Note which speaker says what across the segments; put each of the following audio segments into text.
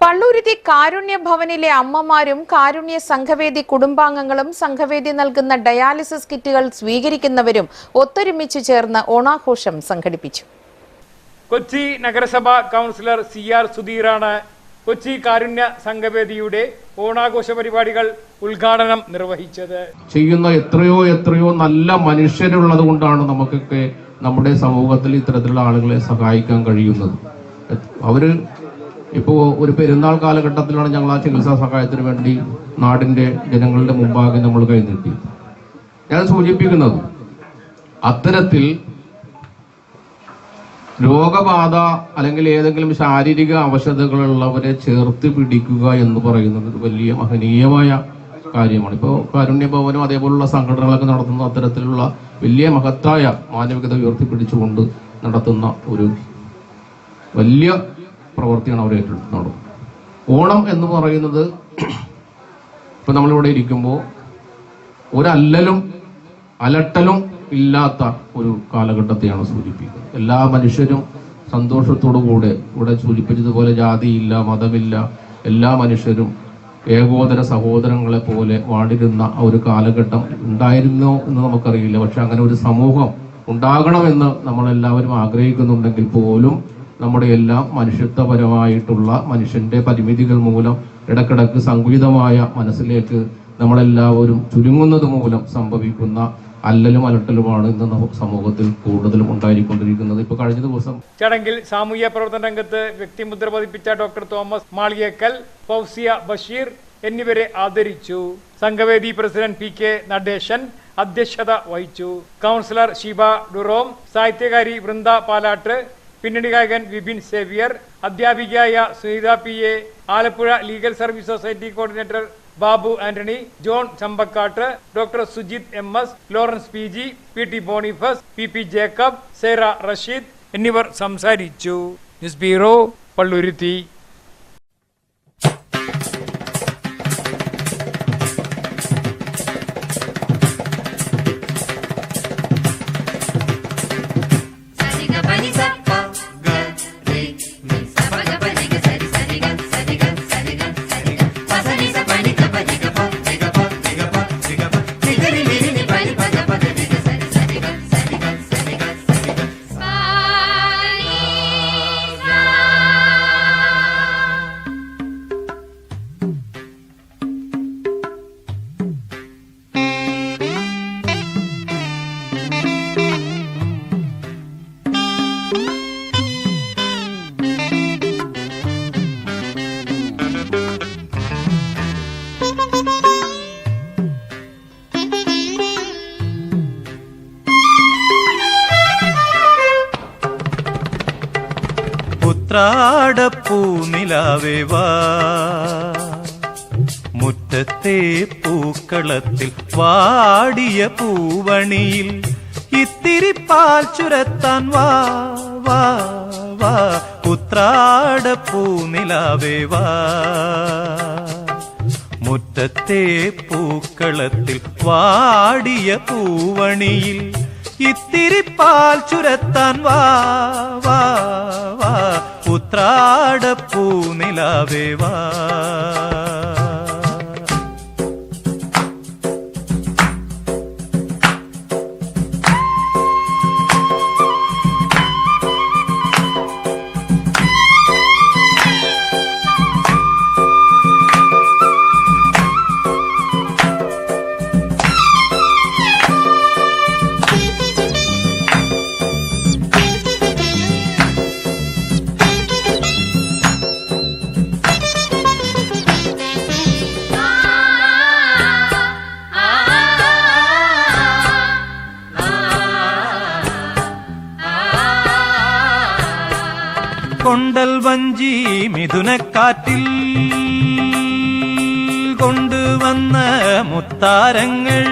Speaker 1: പള്ളുരുത്തി കാരുണ്യ ഭവനിലെ അമ്മമാരും കാരുണ്യ സംഘവേദി കുടുംബാംഗങ്ങളും സംഘവേദി നൽകുന്ന ഡയാലിസിസ് കിറ്റുകൾ സ്വീകരിക്കുന്നവരും ഒത്തൊരുമിച്ച് ചേർന്ന് ഓണാഘോഷം സംഘടിപ്പിച്ചു.
Speaker 2: കൊച്ചി നഗരസഭാ കൗൺസിലർ CR സുധീറാണ് കൊച്ചി കാരുണ്യ സംഘവേദിയുടെ ഓണാഘോഷ പരിപാടികൾ ഉദ്ഘാടനം നിർവഹിച്ചത്.
Speaker 3: ചെയ്യുന്ന എത്രയോ നല്ല മനുഷ്യരുള്ളത് കൊണ്ടാണ് നമുക്കൊക്കെ നമ്മുടെ സമൂഹത്തിൽ ഇത്തരത്തിലുള്ള ആളുകളെ സഹായിക്കാൻ കഴിയുന്നത്. അവര് ഇപ്പോൾ ഒരു പെരുന്നാൾ കാലഘട്ടത്തിലാണ് ഞങ്ങൾ ആ ചികിത്സാ സഹായത്തിന് വേണ്ടി നാടിന്റെ ജനങ്ങളുടെ മുമ്പാകെ നമ്മൾ കൈനീട്ടി. ഞാൻ സൂചിപ്പിക്കുന്നത് അത്തരത്തിൽ രോഗബാധ അല്ലെങ്കിൽ ഏതെങ്കിലും ശാരീരിക അവശതകളുള്ളവരെ ചേർത്ത് പിടിക്കുക എന്ന് പറയുന്നത് വലിയ മഹനീയമായ കാര്യമാണ്. ഇപ്പോൾ കാരുണ്യ ഭവനും അതേപോലുള്ള സംഘടനകളൊക്കെ നടത്തുന്ന അത്തരത്തിലുള്ള വലിയ മഹത്തായ മാനവികത ഉയർത്തിപ്പിടിച്ചുകൊണ്ട് നടത്തുന്ന ഒരു വലിയ പ്രവൃത്തിയാണ് അവർ ഏറ്റെടുക്കുന്നത്. ഓണം എന്ന് പറയുന്നത് ഇപ്പൊ നമ്മളിവിടെ ഇരിക്കുമ്പോൾ അലട്ടലും ഇല്ലാത്ത ഒരു കാലഘട്ടത്തെയാണ് സൂചിപ്പിക്കുന്നത്. എല്ലാ മനുഷ്യരും സന്തോഷത്തോടു കൂടെ ഇവിടെ സൂചിപ്പിച്ചതുപോലെ ജാതിയില്ല, മതമില്ല, എല്ലാ മനുഷ്യരും ഏകോദര സഹോദരങ്ങളെ പോലെ വാണിരുന്ന ഒരു കാലഘട്ടം ഉണ്ടായിരുന്നോ എന്ന് നമുക്കറിയില്ല. പക്ഷെ അങ്ങനെ ഒരു സമൂഹം ഉണ്ടാകണമെന്ന് നമ്മളെല്ലാവരും ആഗ്രഹിക്കുന്നുണ്ടെങ്കിൽ പോലും നമ്മുടെ എല്ലാം മനുഷ്യത്വപരമായിട്ടുള്ള മനുഷ്യന്റെ പരിമിതികൾ മൂലം ഇടക്കിടക്ക് സങ്കുചിതമായ മനസ്സിലേക്ക് നമ്മളെല്ലാവരും ചുരുങ്ങുന്നത് മൂലം സംഭവിക്കുന്ന അല്ലലും അലട്ടലുമാണ് ഇന്ന് സമൂഹത്തിൽ കൂടുതലും ഉണ്ടായിക്കൊണ്ടിരിക്കുന്നത്. ഇപ്പൊ കഴിഞ്ഞ ദിവസം
Speaker 2: ചടങ്ങിൽ സാമൂഹ്യ പ്രവർത്തന രംഗത്ത് വ്യക്തിമുദ്ര പതിപ്പിച്ച ഡോക്ടർ തോമസ് മാളിയേക്കൽ, ഫൗസിയ ബഷീർ എന്നിവരെ ആദരിച്ചു. സംഘവേദി പ്രസിഡന്റ് PK നടേശൻ അധ്യക്ഷത വഹിച്ചു. കൗൺസിലർ ഷീബ ഡുറോം, സാഹിത്യകാരി വൃന്ദ പാലാട്ട്, പിന്നണി ഗായകൻ വിപിൻ സേവ്യർ, അധ്യാപികയായ Sunitha PA, Alappuzha legal service society coordinator Babu Antony, John Chambakkatt, doctor Sujith MS, Lawrence PG, PT Boniface, PP Jacob, Sera Rasheed എന്നിവർ സംസാരിച്ചു. News bureau, Palluruthy.
Speaker 4: ഉത്രാടപ്പൂനിലാവേ വാ, മുറ്റത്തെ പൂക്കളത്തിൽ വാടിയ പൂവണിയിൽ ഇത്തിരി പാൽ ചുരത്താൻ വാ വാ വാ. ഉത്രാടപ്പൂനിലാവേ വാ, മുറ്റത്തെ പൂക്കളത്തിൽ വാടിയ പൂവണിയിൽ ഇത്തിരി പാൽ ചുരത്താൻ വാ വാ വാ. ഉത്രാടപ്പൂനിലാവേ വാ. കൊണ്ടൽ വഞ്ചി മിഥുനക്കാറ്റിൽ കൊണ്ടുവന്ന മുത്താരങ്ങൾ,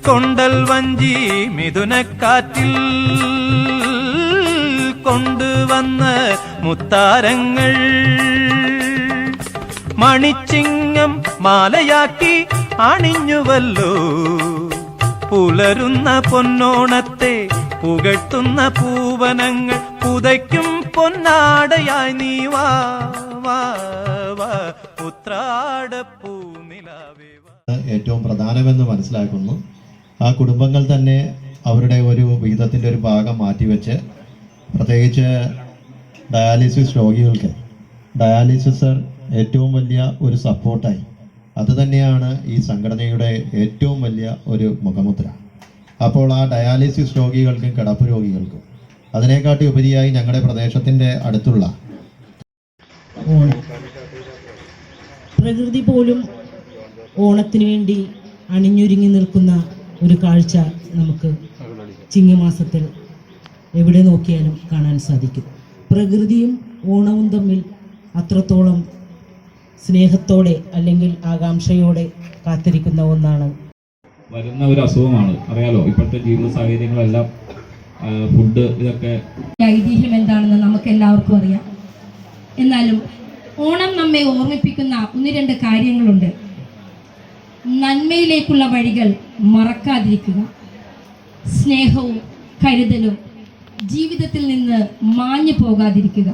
Speaker 4: കൊണ്ടൽ വഞ്ചി മിഥുനക്കാറ്റിൽ കൊണ്ടുവന്ന മുത്താരങ്ങൾ, മണിച്ചിങ്ങം മാലയാക്കി അണിഞ്ഞുവല്ലോ പുലരുന്ന പൊന്നോണത്തെ പുകഴ്ത്തുന്ന പൂവനങ്ങൾ പുതയ്ക്കും പൊന്നാടയായി നീ വാ വാ വാ ഉത്രാടപ്പൂനിലാവേ വാ.
Speaker 5: ഏറ്റവും പ്രധാനമെന്ന് മനസ്സിലാക്കുന്നു. ആ കുടുംബങ്ങൾ തന്നെ അവരുടെ ഒരു വിഹിതത്തിൻ്റെ ഒരു ഭാഗം മാറ്റിവെച്ച് പ്രത്യേകിച്ച് ഡയാലിസിസ് രോഗികൾക്ക് ഡയാലിസിസ് ഏറ്റവും വലിയ ഒരു സപ്പോർട്ടായി. അതുതന്നെയാണ് ഈ സംഘടനയുടെ ഏറ്റവും വലിയ ഒരു മുഖമുദ്ര. അപ്പോൾ ആ ഡയാലിസിസ് രോഗികൾക്കും കിടപ്പ് രോഗികൾക്കും അതിനെക്കാട്ടി ഉപരിയായി ഞങ്ങളുടെ പ്രദേശത്തിൻ്റെ അടുത്തുള്ള
Speaker 6: പ്രകൃതി പോലും ഓണത്തിന് വേണ്ടി അണിഞ്ഞൊരുങ്ങി നിൽക്കുന്ന ഒരു കാഴ്ച നമുക്ക് ചിങ്ങമാസത്തിൽ എവിടെ നോക്കിയാലും കാണാൻ സാധിക്കും. പ്രകൃതിയും ഓണവും തമ്മിൽ അത്രത്തോളം സ്നേഹത്തോടെ അല്ലെങ്കിൽ ആകാംക്ഷയോടെ കാത്തിരിക്കുന്ന ഒന്നാണ്.
Speaker 7: വരുന്ന ഒരു അസുഖമാണ്, അറിയാലോ ഇപ്പോഴത്തെ ജീവിത സാഹചര്യങ്ങളെല്ലാം, ഫുഡ്, ഇതൊക്കെ.
Speaker 8: ഐതിഹ്യം എന്താണെന്ന് നമുക്ക് എല്ലാവർക്കും അറിയാം. എന്നാലും ഓണം നമ്മെ ഓർമ്മിപ്പിക്കുന്ന ഒന്ന് രണ്ട് കാര്യങ്ങളുണ്ട്. നന്മയിലേക്കുള്ള വഴികൾ മറക്കാതിരിക്കുക, സ്നേഹവും കരുതലും ജീവിതത്തിൽ നിന്ന് മാഞ്ഞു പോകാതിരിക്കുക.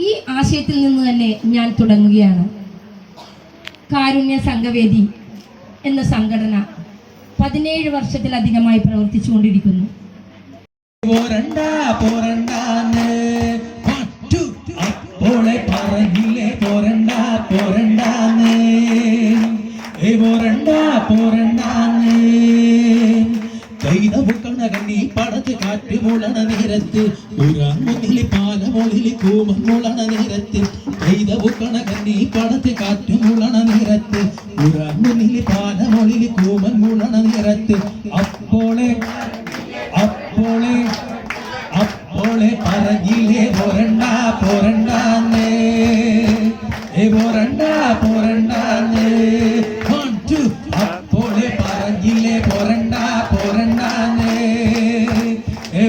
Speaker 8: ഈ ആശയത്തിൽ നിന്ന് തന്നെ ഞാൻ തുടങ്ങുകയാണ്. കാരുണ്യ സംഘവേദി എന്ന സംഘടന 17 വർഷത്തിലധികമായി പ്രവർത്തിച്ചുകൊണ്ടിരിക്കുന്നു.
Speaker 9: കൈതവുക്കണകണ്ണി പടത്ത് കാറ്റ് മുളണ നേരത്ത് ഉറങ്ങുന്നില് പാലമൊളില് കൂമൻ മുളണ നേരത്ത് കൈതവുക്കണകണ്ണി പടത്ത് കാറ്റ് മുളണ നേരത്ത് ഉറങ്ങുന്നില് പാലമൊളില് കൂമൻ മുളണ നേരത്ത് അപ്പോളെ അപ്പോളെ അപ്പോളെ പറഞ്ഞില്ലേ പോരണ്ട പോരണ്ടാന്നേ പോരണ്ട പോരണ്ടാന്നേ അപ്പോളെ പറഞ്ഞില്ലേ പോരണ്ട പോരണ്ടാന്നേ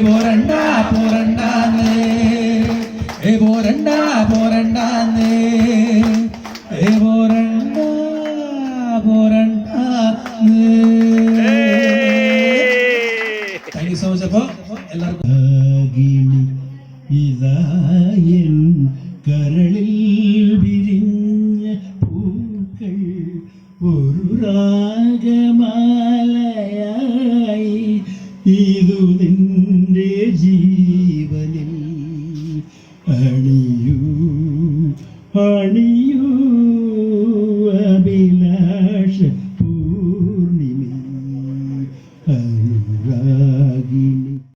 Speaker 9: പോരണ്ട പോരണ്ടാന്നേ പോരണ്ട പോരണ്ടാന്നേ